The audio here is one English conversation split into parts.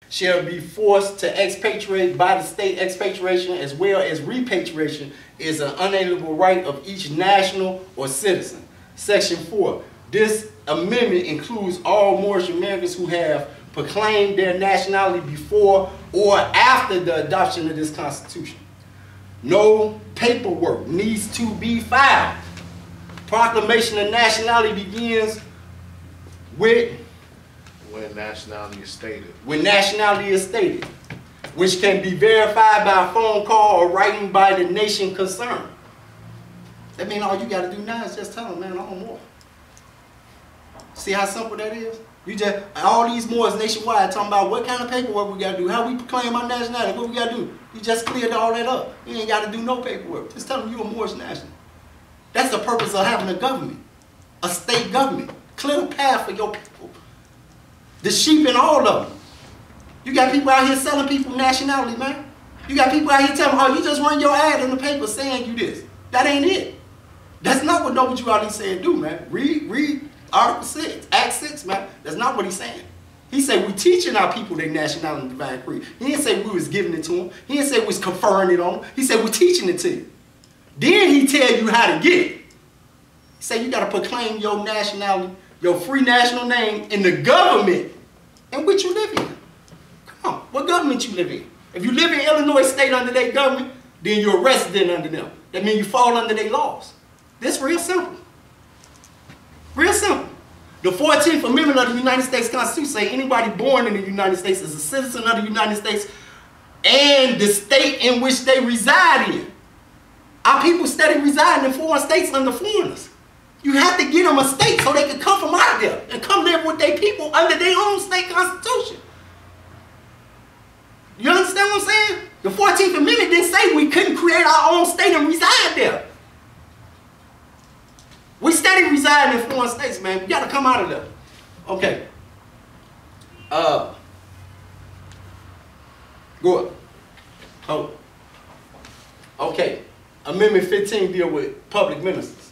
shall be forced to expatriate by the state. Expatriation as well as repatriation is an unalienable right of each national or citizen. Section 4. This amendment includes all Moorish Americans who have proclaimed their nationality before or after the adoption of this Constitution. No paperwork needs to be filed. Proclamation of nationality begins with when nationality is stated. When nationality is stated, which can be verified by a phone call or writing by the nation concerned. That means all you got to do now is just tell them, man, I'm a Moor. See how simple that is? You just, all these Moors nationwide talking about what kind of paperwork we got to do, how we proclaim our nationality, what we got to do. You just cleared all that up. You ain't got to do no paperwork. Just tell them you're a Moorish national. That's the purpose of having a government, a state government. Clear the path for your people. The sheep and all of them. You got people out here selling people nationality, man. You got people out here telling them, oh, you just run your ad in the paper saying you this. That ain't it. That's not what WRD said do, man. Read Article 6, Act 6, man. That's not what he's saying. He said we teaching our people their nationality and divine creed. He didn't say we was giving it to them. He didn't say we was conferring it on them. He said we're teaching it to you. Then he tell you how to get it. He said you got to proclaim your nationality, your free national name in the government in which you live in. Come on, what government you live in? If you live in Illinois state under their government, then you're a resident under them. That means you fall under their laws. This real simple. Real simple. The 14th Amendment of the United States Constitution say anybody born in the United States is a citizen of the United States and the state in which they reside in. Our people steady residing in foreign states under foreigners. You have to get them a state so they can come from out of there and come live with their people under their own state constitution. You understand what I'm saying? The 14th Amendment didn't say we couldn't create our own state and reside there. We steady residing in foreign states, man. We got to come out of there. Okay. Good. Oh. Okay. Amendment 15 deal with public ministers.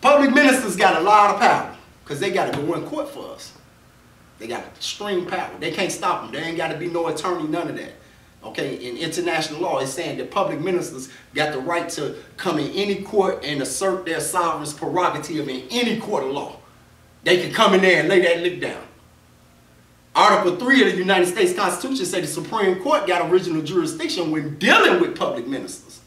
Public ministers got a lot of power because they got to go in court for us. They got extreme power. They can't stop them. There ain't got to be no attorney, none of that. Okay, in international law, it's saying that public ministers got the right to come in any court and assert their sovereign's prerogative in any court of law. They can come in there and lay that lick down. Article 3 of the United States Constitution says the Supreme Court got original jurisdiction when dealing with public ministers.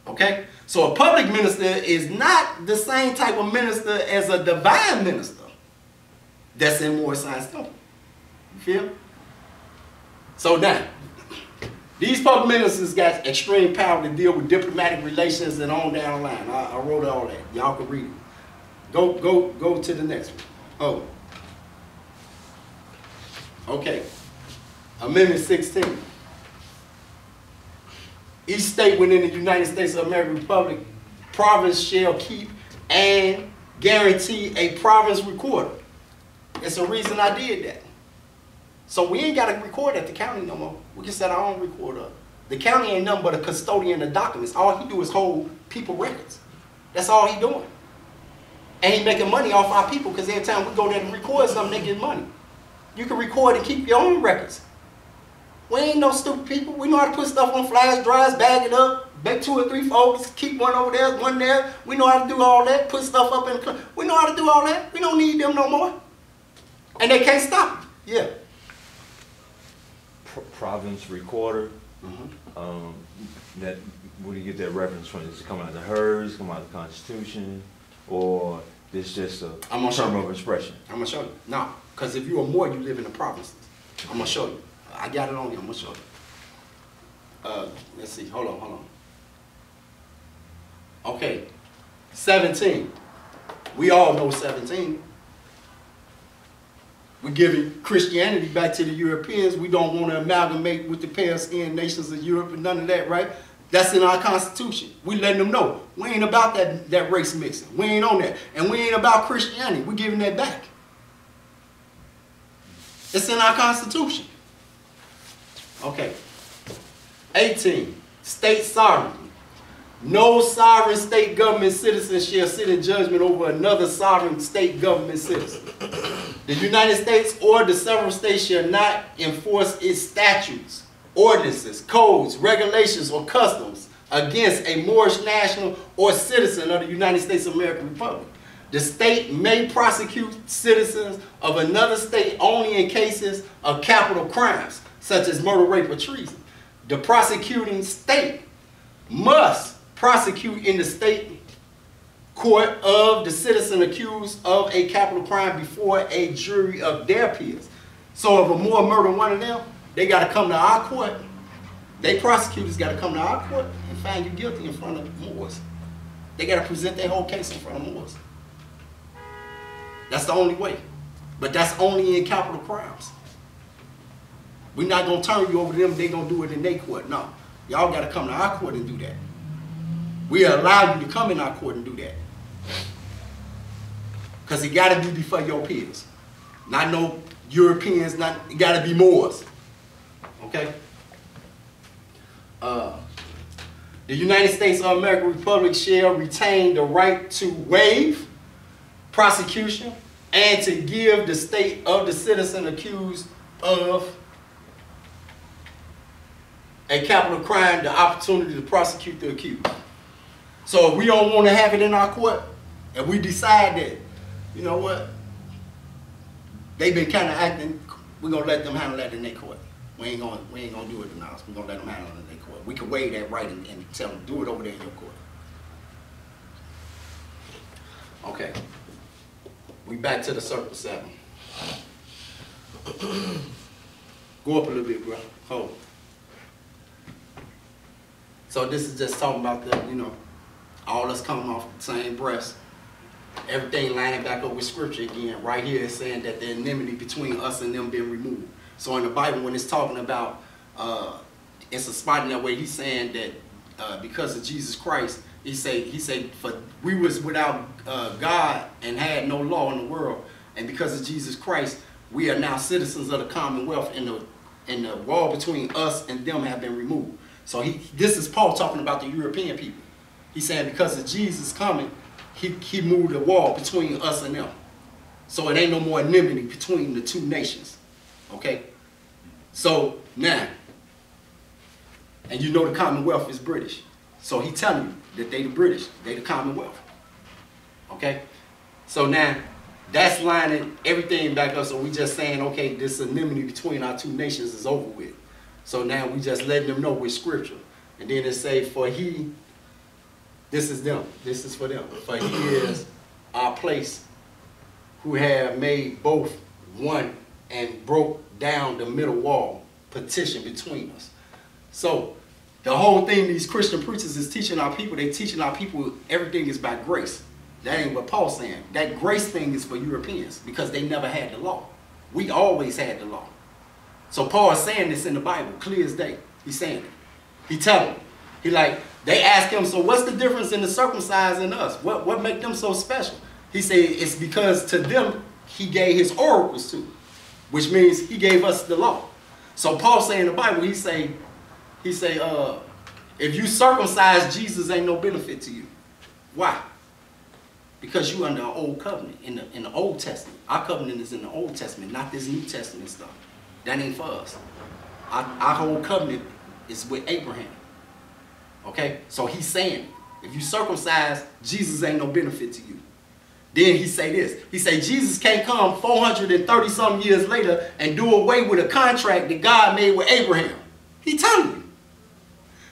Okay, so a public minister is not the same type of minister as a divine minister that's in Moorish Science Temple. You feel? So now, these public ministers got extreme power to deal with diplomatic relations and on down the line. I wrote all that. Y'all can read it. Go to the next one. Oh. Okay. Amendment 16. Each state within the United States of American Republic, province shall keep and guarantee a province recorder. It's a reason I did that. So we ain't got to record at the county no more. We can set our own recorder up. The county ain't nothing but a custodian of documents. All he do is hold people records. That's all he doing. And he making money off our people because every time we go there and record something, they get money. You can record and keep your own records. We ain't no stupid people. We know how to put stuff on flash drives, bag it up, make 2 or 3 folders, keep one over there, one there. We know how to do all that, put stuff up in the... We know how to do all that. We don't need them no more. And they can't stop it. Yeah. Province recorder. That where do you get that reference from? Does it come out of the HERS, come out of the Constitution, or this just a term of expression? I'm gonna show you. No, because if you're a Moor, you live in the provinces. I'm gonna show you. I got it on you. I'm gonna show you. Let's see. Hold on. Okay. 17. We all know 17. We're giving Christianity back to the Europeans. We don't want to amalgamate with the pale-skinned nations of Europe and none of that, right? That's in our Constitution. We letting them know. We ain't about that race mixing. We ain't on that. And we ain't about Christianity. We're giving that back. It's in our Constitution. Okay. 18. State sovereignty. No sovereign state government citizen shall sit in judgment over another sovereign state government citizen. The United States or the several states shall not enforce its statutes, ordinances, codes, regulations, or customs against a Moorish national or citizen of the United States of American Republic. The state may prosecute citizens of another state only in cases of capital crimes, such as murder, rape, or treason. The prosecuting state must prosecute in the state court of the citizen accused of a capital crime before a jury of their peers. So if a Moor murder one of them, they got to come to our court. They prosecutors got to come to our court and find you guilty in front of Moors. They got to present their whole case in front of Moors. That's the only way. But that's only in capital crimes. We're not going to turn you over to them. They're going to do it in their court. No. Y'all got to come to our court and do that. We allow you to come in our court and do that. Because it got to be before your peers. Not no Europeans, it got to be Moors. Okay? The United States of American Republic shall retain the right to waive prosecution and to give the state of the citizen accused of a capital crime the opportunity to prosecute the accused. So if we don't want to have it in our court, and we decide that, you know what, they've been kind of acting, we're going to let them handle that in their court. We ain't gonna do it in ours. We're going to let them handle it in their court. We can waive that right and tell them, do it over there in your court. Okay. We back to the circle 7. Go up a little bit, bro. Hold. So this is just talking about the, you know, all us coming off the same breast. Everything lining back up with scripture again. Right here it's saying that the enmity between us and them being removed. So in the Bible, when it's talking about, it's a spot in that way, he's saying that because of Jesus Christ, he say, for we was without God and had no law in the world, and because of Jesus Christ, we are now citizens of the Commonwealth, and the wall between us and them have been removed. So this is Paul talking about the European people. He's saying because of Jesus coming, he moved the wall between us and them. So it ain't no more enmity between the two nations. Okay? So now, and you know the Commonwealth is British. So he telling you that they the British, they the Commonwealth. Okay? So now, that's lining everything back up. So we just saying, okay, this enmity between our two nations is over with. So now we just letting them know with scripture. And then it say, for he, this is them, this is for them. For he is our place, who have made both one and broke down the middle wall, partition between us. So the whole thing these Christian preachers is teaching our people, they teaching our people everything is by grace. That ain't what Paul's saying. That grace thing is for Europeans because they never had the law. We always had the law. So Paul is saying this in the Bible, clear as day. He's saying it. He tell them. He like, they ask him, so what's the difference in the circumcised and us? What make them so special? He said it's because to them he gave his oracles to, which means he gave us the law. So Paul say in the Bible, he say, if you circumcise, Jesus ain't no benefit to you. Why? Because you under an old covenant in the Old Testament. Our covenant is in the Old Testament, not this New Testament stuff. That ain't for us. Our whole covenant is with Abraham. Okay? So he's saying, if you circumcise, Jesus ain't no benefit to you. Then he say this. He say Jesus can't come 430 some years later and do away with a contract that God made with Abraham. He telling you.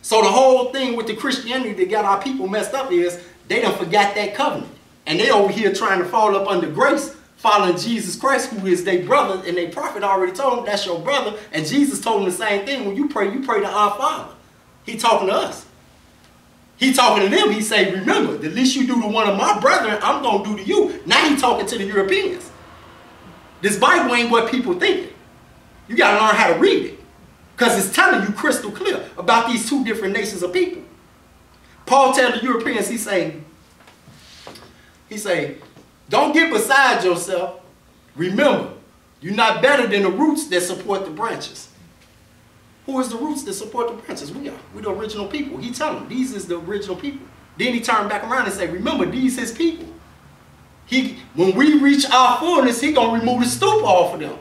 So the whole thing with the Christianity that got our people messed up is they done forgot that covenant. And they over here trying to fall up under grace, following Jesus Christ, who is their brother, and their prophet already told them that's your brother. And Jesus told them the same thing. When you pray to our Father. He talking to us. He talking to them. He say, remember, the least you do to one of my brethren, I'm going to do to you. Now he talking to the Europeans. This Bible ain't what people thinking. You got to learn how to read it. Because it's telling you crystal clear about these two different nations of people. Paul tells the Europeans, he say, don't get beside yourself. Remember, you're not better than the roots that support the branches. Who is the roots that support the branches? We are. We're the original people. He telling them, these is the original people. Then he turned back around and say, remember, these his people. When we reach our fullness, he gonna remove the stupor off of them.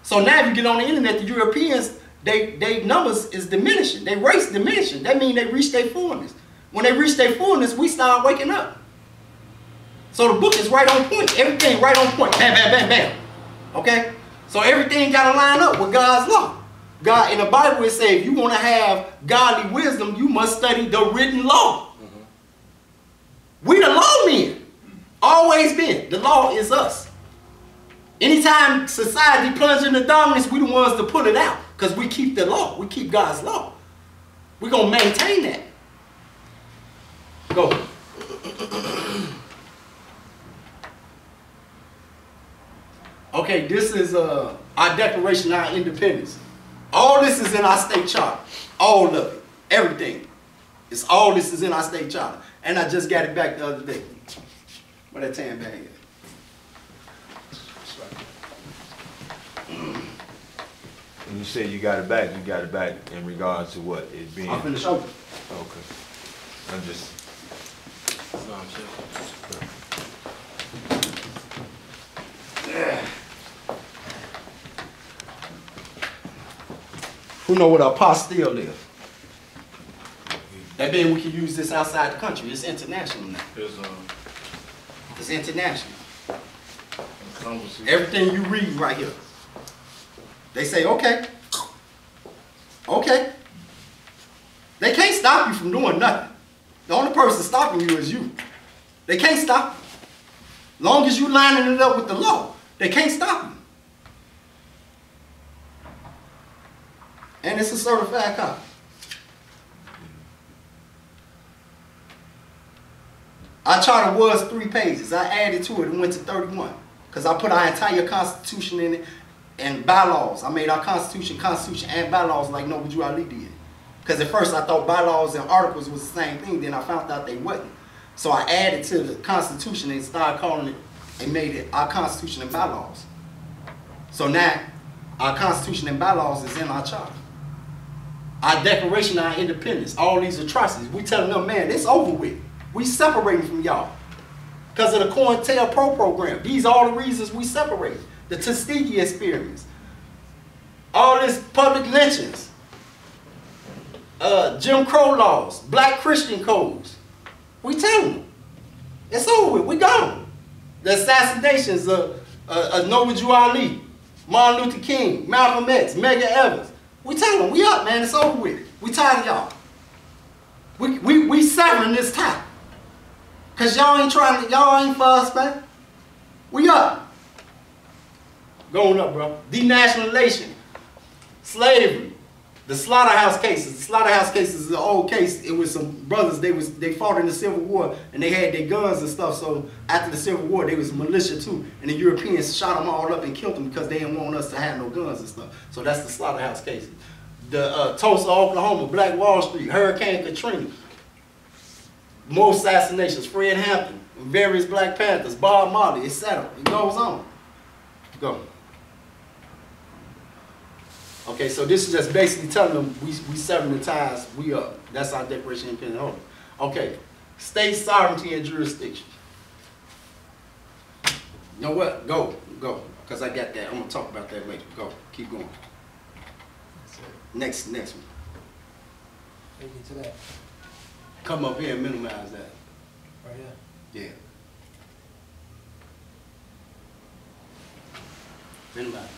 So now if you get on the internet, the Europeans, they numbers is diminishing. They race diminishing. That means they reach their fullness. When they reach their fullness, we start waking up. So the book is right on point. Everything right on point. Bam, bam, bam, bam. Okay? So everything got to line up with God's law. God, in the Bible, it says if you want to have godly wisdom, you must study the written law. We the law men. Always been. The law is us. Anytime society plunges into darkness, we the ones to pull it out. Because we keep the law. We keep God's law. We're going to maintain that. Go. Okay, this is our Declaration of our Independence. All this is in our state charter. All of it. Everything. All this is in our state charter. And I just got it back the other day. Where that tan bag at? When you say you got it back in regards to what? It being... I'm finna show you. Okay. I'm just... Yeah. Who know what a apostille is? That means we can use this outside the country. It's international now. It's international. Everything you read right here. They say, okay. Okay. They can't stop you from doing nothing. The only person stopping you is you. They can't stop you. Long as you lining it up with the law, they can't stop you. And it's a certified copy. Our charter was 3 pages. I added to it and went to 31. Because I put our entire Constitution in it and bylaws. I made our Constitution and bylaws like Noble Ali did. Because at first I thought bylaws and articles was the same thing. Then I found out they wasn't. So I added to the Constitution and started calling it and made it our Constitution and bylaws. So now our Constitution and bylaws is in our charter. Our Declaration of our Independence, all these atrocities, we telling them, man, it's over with. We separating from y'all. Because of the COINTELPRO program. These are all the reasons we separate. The Tuskegee experiments. All this public lynchings. Jim Crow laws. Black Christian codes. We telling them. It's over with. We gone. The assassinations of Noble Ali, Martin Luther King, Malcolm X, Medgar Evers. We telling them, we up, man. It's over with. We tired of y'all. We severing this tie. Because y'all ain't trying to, y'all ain't for us, man. We up. Going up, bro. Denationalization. Slavery. The slaughterhouse cases. The slaughterhouse cases is an old case. It was some brothers, they fought in the Civil War and they had their guns and stuff. So after the Civil War, they was militia too. And the Europeans shot them all up and killed them because they didn't want us to have no guns and stuff. So that's the slaughterhouse cases. The Tulsa, Oklahoma, Black Wall Street, Hurricane Katrina. More assassinations, Fred Hampton, various Black Panthers, Bob Marley, etc. It goes on. Go. Okay, so this is just basically telling them we severing the ties, we up. That's our Declaration of Independence. Okay, state sovereignty and jurisdiction. You know what? Go, because I got that. I'm gonna talk about that later. Go, keep going. Next one. Take me to that. Come up here and minimize that. Right here. Yeah. Minimize.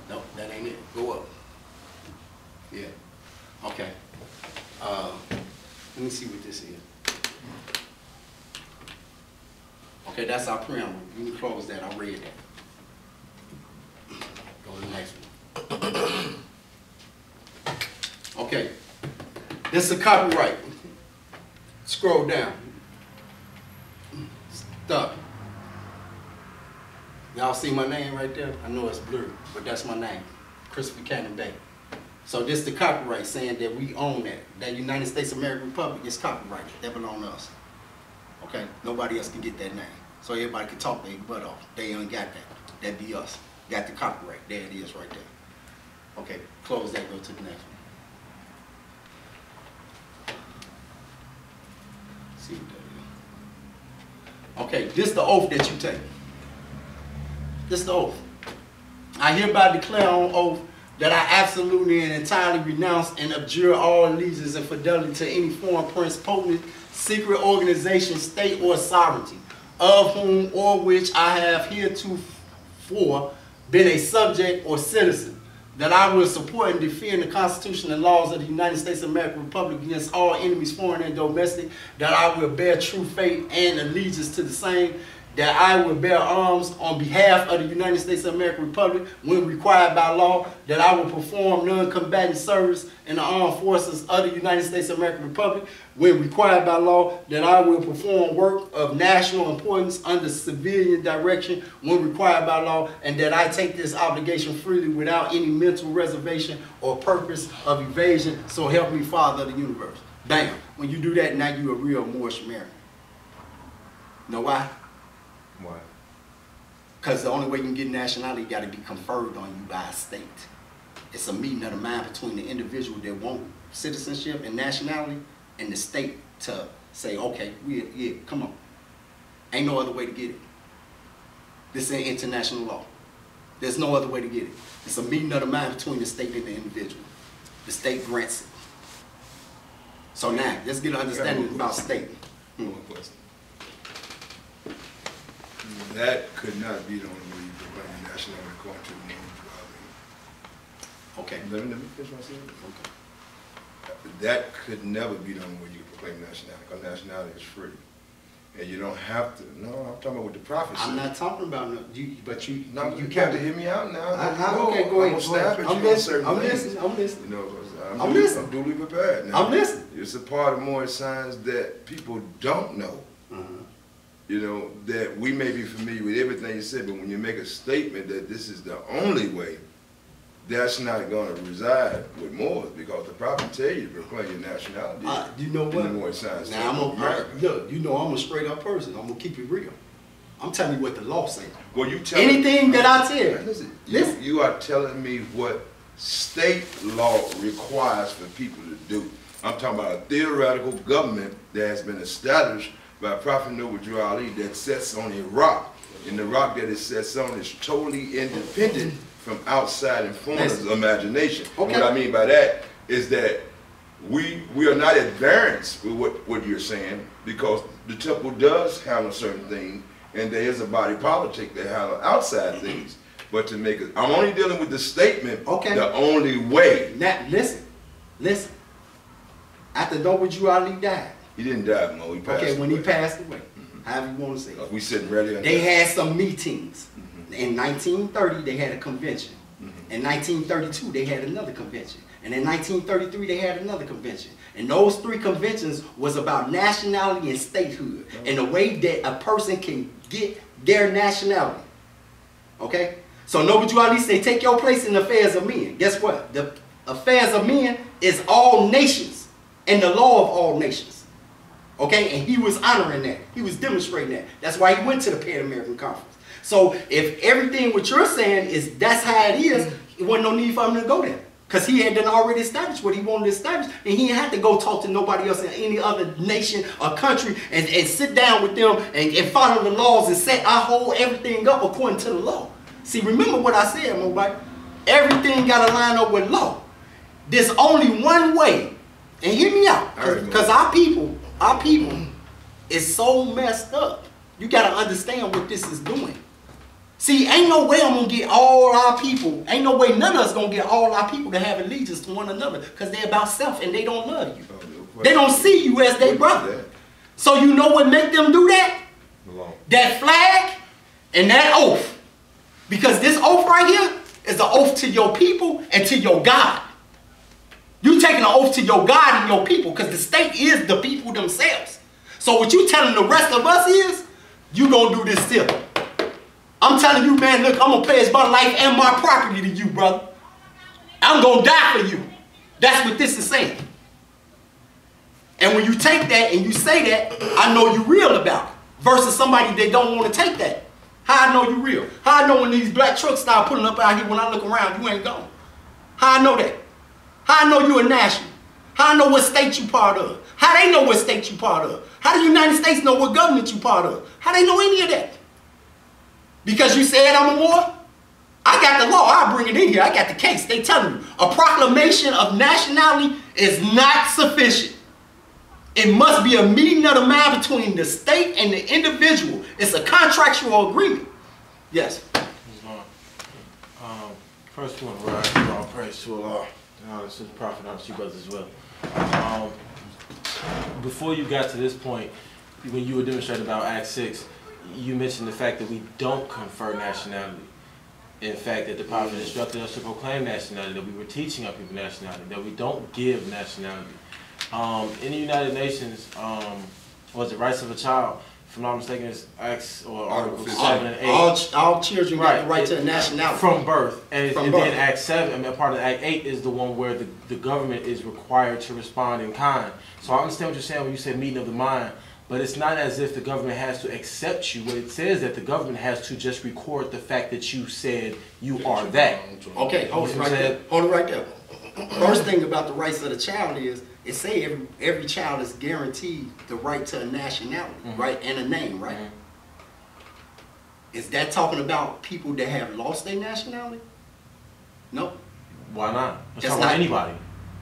No, that ain't it. Go up. Yeah. Okay. Let me see what this is. Okay, that's our preamble. You can close that. I read that. Go to the next one. Okay. This is a copyright. Scroll down. Stuck. Y'all see my name right there? I know it's blurry, but that's my name. Christopher Cannon Bay. So this is the copyright saying that we own that. That United States of American Republic is copyrighted. That belongs to us. Okay? Nobody else can get that name. So everybody can talk their butt off. They ain't got that. That be us. Got the copyright. There it is right there. Okay, close that, go to the next one. See what that is. Okay, this the oath that you take. This the oath. I hereby declare on oath that I absolutely and entirely renounce and abjure all allegiance and fidelity to any foreign prince, potent, secret organization, state, or sovereignty, of whom or which I have heretofore been a subject or citizen, that I will support and defend the Constitution and laws of the United States of America Republic against all enemies, foreign and domestic, that I will bear true faith and allegiance to the same, that I will bear arms on behalf of the United States of America Republic when required by law, that I will perform non-combatant service in the armed forces of the United States of America Republic when required by law, that I will perform work of national importance under civilian direction when required by law, and that I take this obligation freely without any mental reservation or purpose of evasion, so help me Father of the universe. Bam. When you do that, now you're a real Moorish American. Know why? Why? Because the only way you can get nationality got to be conferred on you by a state. It's a meeting of the mind between the individual that want citizenship and nationality and the state to say, okay, yeah, come on. Ain't no other way to get it. This ain't international law. There's no other way to get it. It's a meeting of the mind between the state and the individual. The state grants it. So now, let's get an understanding about state. One question. That could not be the only way you proclaim your nationality according to the name of Okay. Let me finish my statement. Okay. That could never be the only way you can proclaim nationality, because nationality is free. And you don't have to, no, I'm talking about what the prophet said. I'm not talking about no, but you got to hear me out now. Okay, go ahead. I'm listening. I'm listening. You know, I'm listening. I'm duly prepared now. I'm listening. It's a part of more signs that people don't know. You know, that we may be familiar with everything you said, but when you make a statement that this is the only way, that's not going to reside with Moors, because the prophet tell you to proclaim your nationality. You know what? More signs. Now look, you know I'm a straight up person. I'm gonna keep it real. I'm telling you what the law says. Well, you tell anything that I tell you. Listen. You are telling me what state law requires for people to do. I'm talking about a theoretical government that has been established by Prophet Noble Drew Ali that sets on a rock. And the rock that it sets on is totally independent from outside informers' imagination. Okay. And what I mean by that is that we are not at variance with what you're saying, because the temple does handle certain things, and there is a body politic that handle outside things. But to make it, I'm only dealing with the statement, okay, the only way. Now, listen. After Noble Drew Ali died. He didn't die, Mo. He passed away. When he passed away, however you want to say it. We sitting ready. They had some meetings. In 1930, they had a convention. In 1932, they had another convention. And in 1933, they had another convention. And those three conventions was about nationality and statehood, and the way that a person can get their nationality. Okay? So Noble Drew Ali say, take your place in the affairs of men. Guess what? The affairs of men is all nations and the law of all nations. Okay? And he was honoring that. He was demonstrating that. That's why he went to the Pan American Conference. So if everything what you're saying is that's how it is, it wasn't no need for him to go there. Because he had done already established what he wanted to establish, and he didn't have to go talk to nobody else in any other nation or country and sit down with them and follow the laws and set our whole everything up according to the law. See, remember what I said, Mobile. Everything got to line up with law. There's only one way, and hear me out, because our people is so messed up. You got to understand what this is doing. See, ain't no way I'm going to get all our people, ain't no way none of us going to get all our people to have allegiance to one another, because they're about self and they don't love you. They don't see you as their brother. So you know what make them do that? That flag and that oath. Because this oath right here is an oath to your people and to your God. You taking an oath to your God and your people, because the state is the people themselves. So what you telling the rest of us is, you gonna do this still. I'm telling you, man, look, I'm gonna pledge my life and my property to you, brother. I'm gonna die for you. That's what this is saying. And when you take that and you say that, I know you real about it. Versus somebody that don't want to take that. How I know you real? How I know when these black trucks start pulling up out here, when I look around, you ain't gone? How I know that? How I know you a national? How I know what state you part of? How they know what state you part of? How the United States know what government you part of? How they know any of that? Because you said I'm a Moor? I got the law. I'll bring it in here. I got the case. They telling you a proclamation of nationality is not sufficient. It must be a meeting of the mind between the state and the individual. It's a contractual agreement. Yes. First one, right? All praise to Allah. This is Prophet, honest you brothers as well. Before you got to this point, when you were demonstrating about Act 6, you mentioned the fact that we don't confer nationality. In fact, that the Prophet instructed us to proclaim nationality, that we were teaching our people nationality, that we don't give nationality. In the United Nations, was it Rights of a Child? If I'm not mistaken, it's Acts or Article 7 and 8. All children got the right to nationality. From birth. And then Act 7, part of Act 8 is the one where the government is required to respond in kind. So I understand what you're saying when you say meeting of the mind, but it's not as if the government has to accept you. What it says is that the government has to just record the fact that you said you are that. Okay, hold it right there. Hold it right there. First thing about the rights of the child is, it say every child is guaranteed the right to a nationality, right, and a name, right? Is that talking about people that have lost their nationality? No. Why not? It's talking about anybody.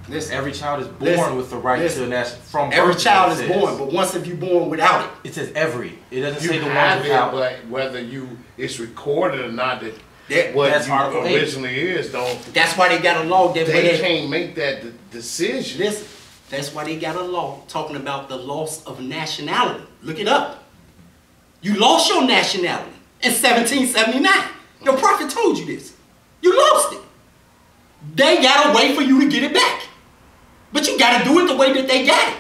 Listen, every child is born with the right to a national. From birth, every child is born, but once if you're born without it, it says every. It doesn't you say the one have without. it, but whether it's recorded or not, that's you originally is, don't. That's why they got a law that they can't make that decision. Listen, that's why they got a law talking about the loss of nationality. Look it up. You lost your nationality in 1779. Your prophet told you this. You lost it. They got a way for you to get it back. But you got to do it the way that they got it.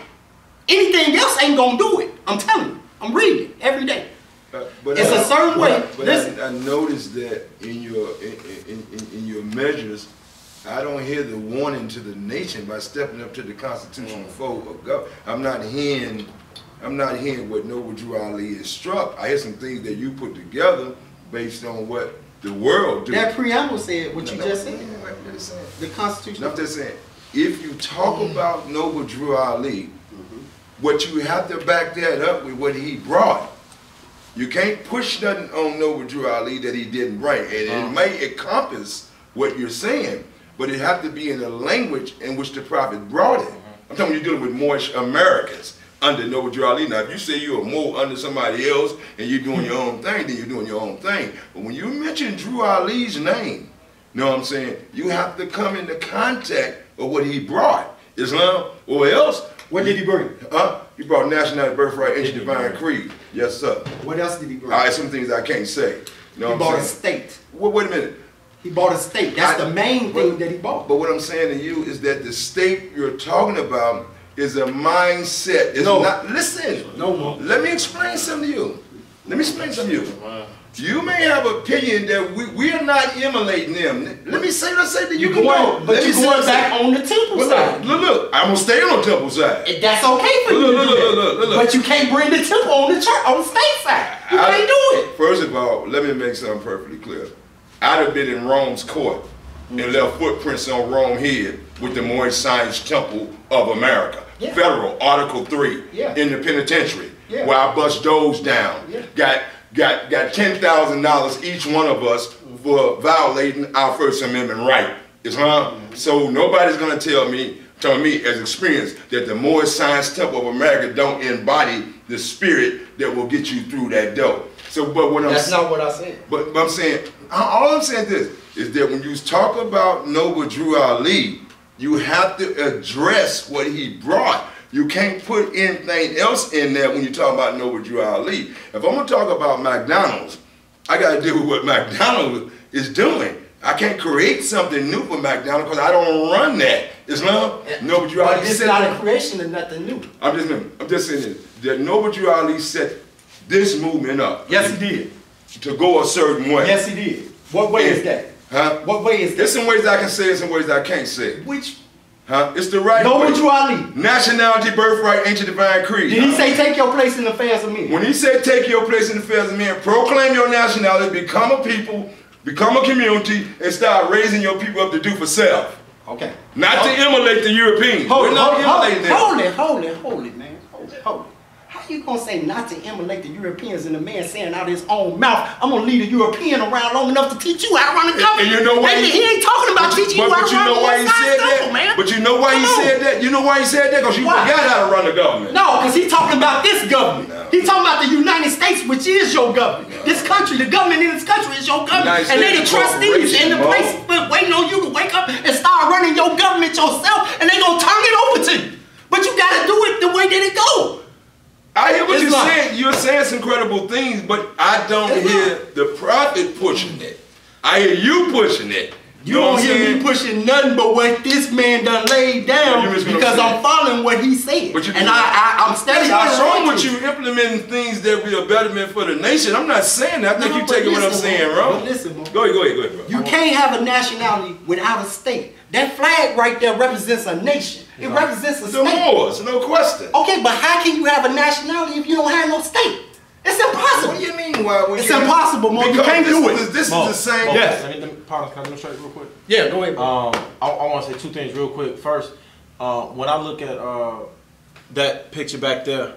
Anything else ain't going to do it. I'm telling you. I'm reading it every day. But it's a certain way. But I noticed that in your measures, I don't hear the warning to the nation by stepping up to the constitutional fold of government. I'm not hearing what Noble Drew Ali is struck. I hear some things that you put together based on what the world do. That preamble said what you just said. The Constitution. I'm just saying, if you talk about Noble Drew Ali, what you have to back that up with what he brought. You can't push nothing on Noble Drew Ali that he didn't write. And it may encompass what you're saying, but it has to be in the language in which the prophet brought it. I'm talking you're dealing with Moorish Americans under Noble Drew Ali. Now, if you say you're more under somebody else and you're doing your own thing, then you're doing your own thing. But when you mention Drew Ali's name, you know what I'm saying, you have to come into contact of what he brought. Islam, or else. What did he bring? He brought nationality, birthright, ancient divine creed. Yes, sir. What else did he bring? All right, some things I can't say. You know he bought a state. Wait a minute. He bought a state. That's the main thing that he bought. But what I'm saying to you is that the state you're talking about is a mindset. It's not. Listen. No more. Let me explain something to you. Let me explain something to you. You may have an opinion that we are not emulating them. Let's say that you can go. But you're going back on the temple side. Look, I'm going to stay on the temple side. That's okay for you to do that. But you can't bring the temple on the church, on the state side. You can't do it. First of all, let me make something perfectly clear. I'd have been in Rome's court and left footprints on Rome here with the Moorish Science Temple of America. Federal, Article 3, in the penitentiary, where I bust those down. Got $10,000 each one of us for violating our First Amendment right. So nobody's gonna tell me as experience that the Moorish Science Temple of America don't embody the spirit that will get you through that door. So, but what that's not what I said. But I'm saying, all I'm saying is that when you talk about Noble Drew Ali, you have to address what he brought. You can't put anything else in there when you talk about Noble Drew Ali. If I'm going to talk about McDonald's, I got to deal with what McDonald's is doing. I can't create something new for McDonald's because I don't run that. Islam, Noble Drew Ali it's not a creation of nothing new. I'm just saying this, that Noble Drew Ali set this movement up. Yes, he did. To go a certain way. Yes, he did. What way is that? What way is that? There's some ways I can say it, some ways I can't say it. Which? It's the right Noble Drew Ali. Nationality, birthright, ancient divine creed. Did he say take your place in the affairs of men? When he said take your place in the affairs of men, proclaim your nationality, become a people, become a community, and start raising your people up to do for self. Okay. Not to emulate the Europeans. Hold We're it, not emulating them. hold it, man. Hold it. How you gonna say not to emulate the Europeans and the man saying out of his own mouth, I'm gonna leave a European around long enough to teach you how to run the government? And you know why he ain't talking about teaching you how to run the government, man. But you know why he said that? You know why he said that? Because you forgot how to run the government. No, because he's talking about this government. No. He's talking about the United States, which is your government. No. This country, the government in this country is your government. And they the trustees in the place waiting on you to wake up and start running your government yourself, and they gonna turn it over to you. But you gotta do it the way that it go. I hear what you're saying. You're saying some credible things, but I don't hear the prophet pushing it. I hear you pushing it. You don't hear me pushing nothing but what this man done laid down because I'm following what he said. And I'm steady. There's nothing wrong with you implementing things that be a betterment for the nation. I'm not saying that. I think you taking what I'm saying wrong. But listen, man. Go ahead, bro. You can't have a nationality without a state. That flag right there represents a nation. It represents a state. The Moors, no question. Okay, but how can you have a nationality if you don't have no state? It's impossible. What do you mean? It's impossible, Mo. You can't do it. This is the same. Yes. Can I demonstrate real quick? Yeah, go ahead, bro. I want to say two things real quick. First, when I look at that picture back there,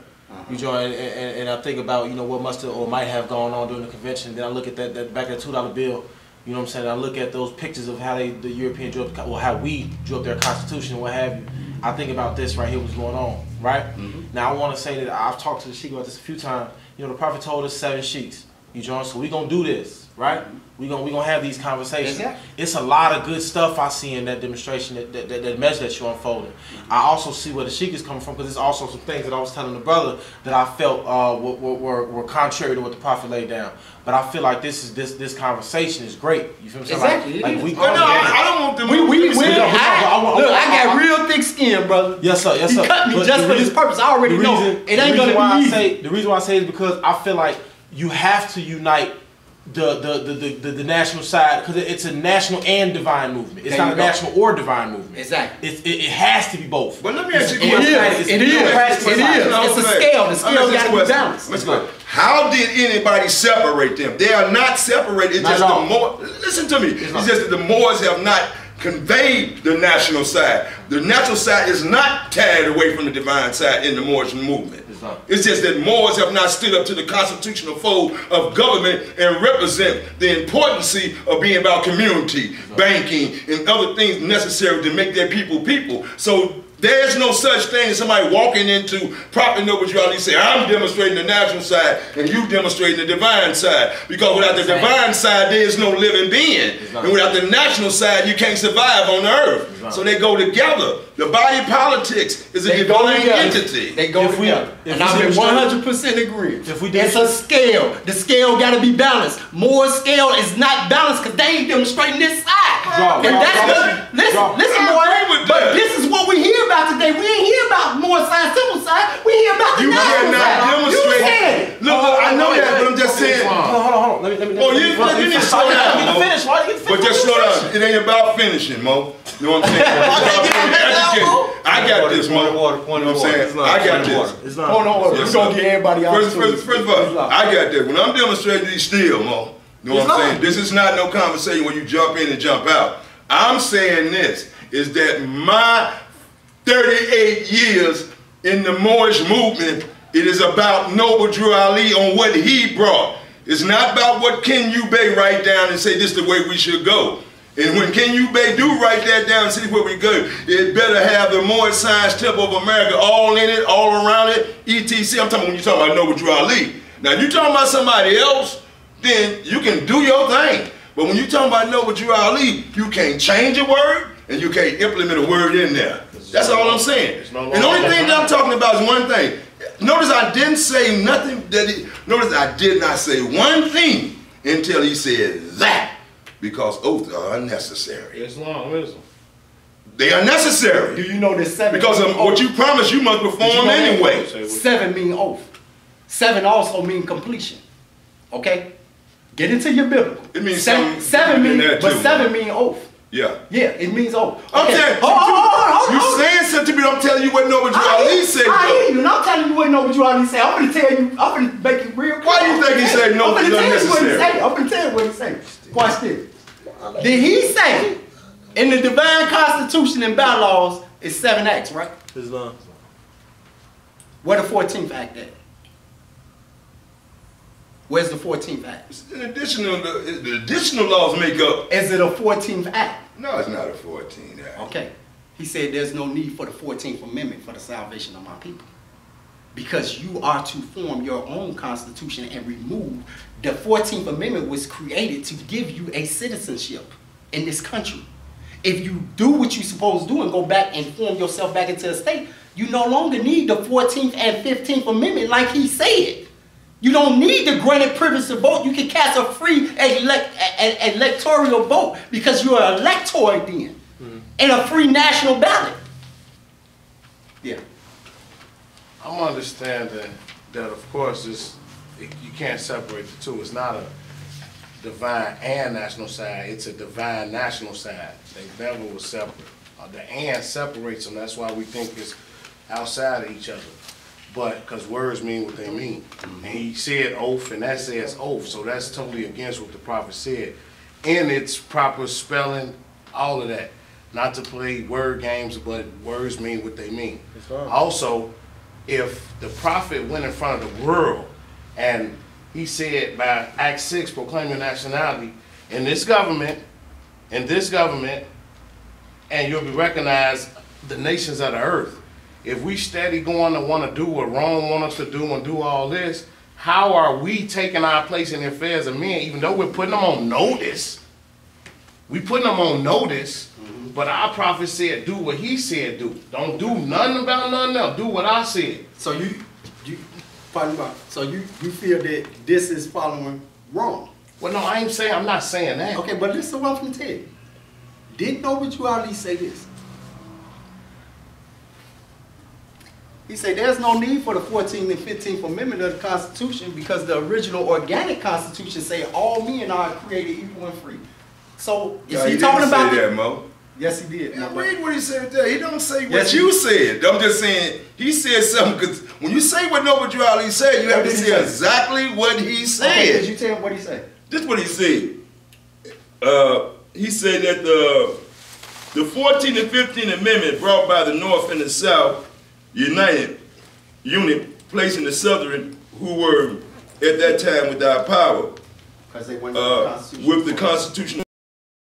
you join, and I think about what must have or might have gone on during the convention. Then I look at that back at $2 bill. You know what I'm saying? I look at those pictures of how the European drew up, or how we drew up their constitution, what have you. I think about this right here, what's going on, right? Now I want to say that I've talked to the Sheik about this a few times. The prophet told us 7 Sheiks. You join, so we gonna do this, right? We gonna have these conversations. Exactly. It's a lot of good stuff I see in that demonstration, that measure that you unfolded. I also see where the Sheik is coming from, because there's also some things that I was telling the brother that I felt were contrary to what the prophet laid down. But I feel like this conversation is great. You feel what I'm saying? Exactly. I don't want them. Look, I got real thick skin, brother. Yes, sir. Yes, sir. He cut me just for this purpose. I already know it ain't gonna be easy. The reason why I say it is because I feel like you have to unite the national side, because it's a national and divine movement. It's not a national or divine movement. Exactly. It has to be both. But let me ask you a question. It is. It's a scale. The scale got to be balanced. Let's go. How did anybody separate them? They are not separated. It's just the Moors. Listen to me. It's just that the Moors have not conveyed the national side. The national side is not carried away from the divine side in the Moorish movement. It's just that Moors have not stood up to the constitutional fold of government and represent the importance of being about community, banking, and other things necessary to make their people people. So there's no such thing as somebody walking into Prophet Noble Drew Ali say, I'm demonstrating the national side and you demonstrating the divine side. Because without the divine side, there is no living being. And without the national side, you can't survive on the earth. So they go together. The body politics is a divine entity. They go together. And I'm in 100% agreement. If we it's a scale. The scale got to be balanced. More scale is not balanced because they ain't demonstrating this side. Listen, boy. But this is what we hear about today. We ain't hear about more side, simple side. We hear about the national side. You said it. Look, I know that, but I'm just saying. Hold on. Let me you need to slow down, Mo. But just slow down. It ain't about finishing, Mo. You know what I'm saying? I got this, Mo. You know what I'm saying? I got this. Hold on. We're going to get everybody out. First of all, I got this. When I'm demonstrating these still, Mo, you know what I'm saying? This is not no conversation where you jump in and jump out. I'm saying this, is that my 38 years in the Moorish movement, it is about Noble Drew Ali on what he brought. It's not about what Ken Ubay write down and say this is the way we should go. And when Ken Ubay do write that down and see where we go, it better have the Moorish Science Temple of America all in it, all around it, etc. I'm talking when you're talking about Noble Drew Ali. Now, if you're talking about somebody else, then you can do your thing. But when you're talking about Noble Drew Ali, you can't change a word and you can't implement a word in there. That's all I'm saying. And the only thing that I'm talking about is one thing. Notice I didn't say nothing notice I did not say one thing until he said that. Because oaths are unnecessary. Islamism. They are necessary. Do you know that 7? Because of what you promised, you must perform anyway. 7 mean oath. 7 also mean completion. Okay? Get into your biblical. It means 7 mean, but 7 mean oath. Yeah. Yeah, it means oath. I'm saying, you saying something to me, I'm telling you what Noble Drew Ali said. I hear you, and I'm telling you what Noble Drew Ali said. I'm going to tell you, I'm going to make it real clear. Why do you think he said no is unnecessary? I'm going to tell you what he said. Watch this. Did he say In the divine constitution and bylaws, it's 7 acts, right? Islam. Where the 14th act at? Where's the 14th act? The additional laws make up. Is it a 14th act? No, it's not a 14 act. Okay. He said there's no need for the 14th Amendment for the salvation of my people. Because you are to form your own constitution and remove. The 14th Amendment was created to give you a citizenship in this country. If you do what you're supposed to do and go back and form yourself back into a state, you no longer need the 14th and 15th Amendment like he said. You don't need the granted privilege to vote. You can cast a free electoral vote because you're an elector then. And a free national ballot. Yeah. I'm understanding that, of course, you can't separate the two. It's not a divine and national side. It's a divine national side. They never was separate. The and separates them. That's why we think it's outside of each other. But, because words mean what they mean. And he said oath, and that says oath. So that's totally against what the prophet said. In its proper spelling, all of that. Not to play word games, but words mean what they mean. Also, if the prophet went in front of the world and he said by Act 6, proclaim your nationality in this government, and you'll be recognized the nations of the earth. If we steady going to want to do what Rome wants us to do and do all this, how are we taking our place in the affairs of men, even though we're putting them on notice? We putting them on notice, but our prophet said, do what he said do. Don't do nothing about nothing else. Do what I said. So so you feel that this is following wrong? Well, no, I'm not saying that. Okay, but listen to what I'm going to tell you. Didn't Norbert Ali say this? He said there's no need for the 14th and 15th Amendment of the Constitution because the original organic Constitution say all men are created equal and free. So is he talking about that, Mo? Yes, he did. Yeah, read what he said there. He don't say what you said. I'm just saying he said something because when you say what Norbert Ali said, you have to say exactly what he said. Okay, did you tell him what he said? This is what he said. He said that the 14th and 15th Amendment brought by the North and the South unit, placing the Southern who were at that time without power Because they went with the Constitution.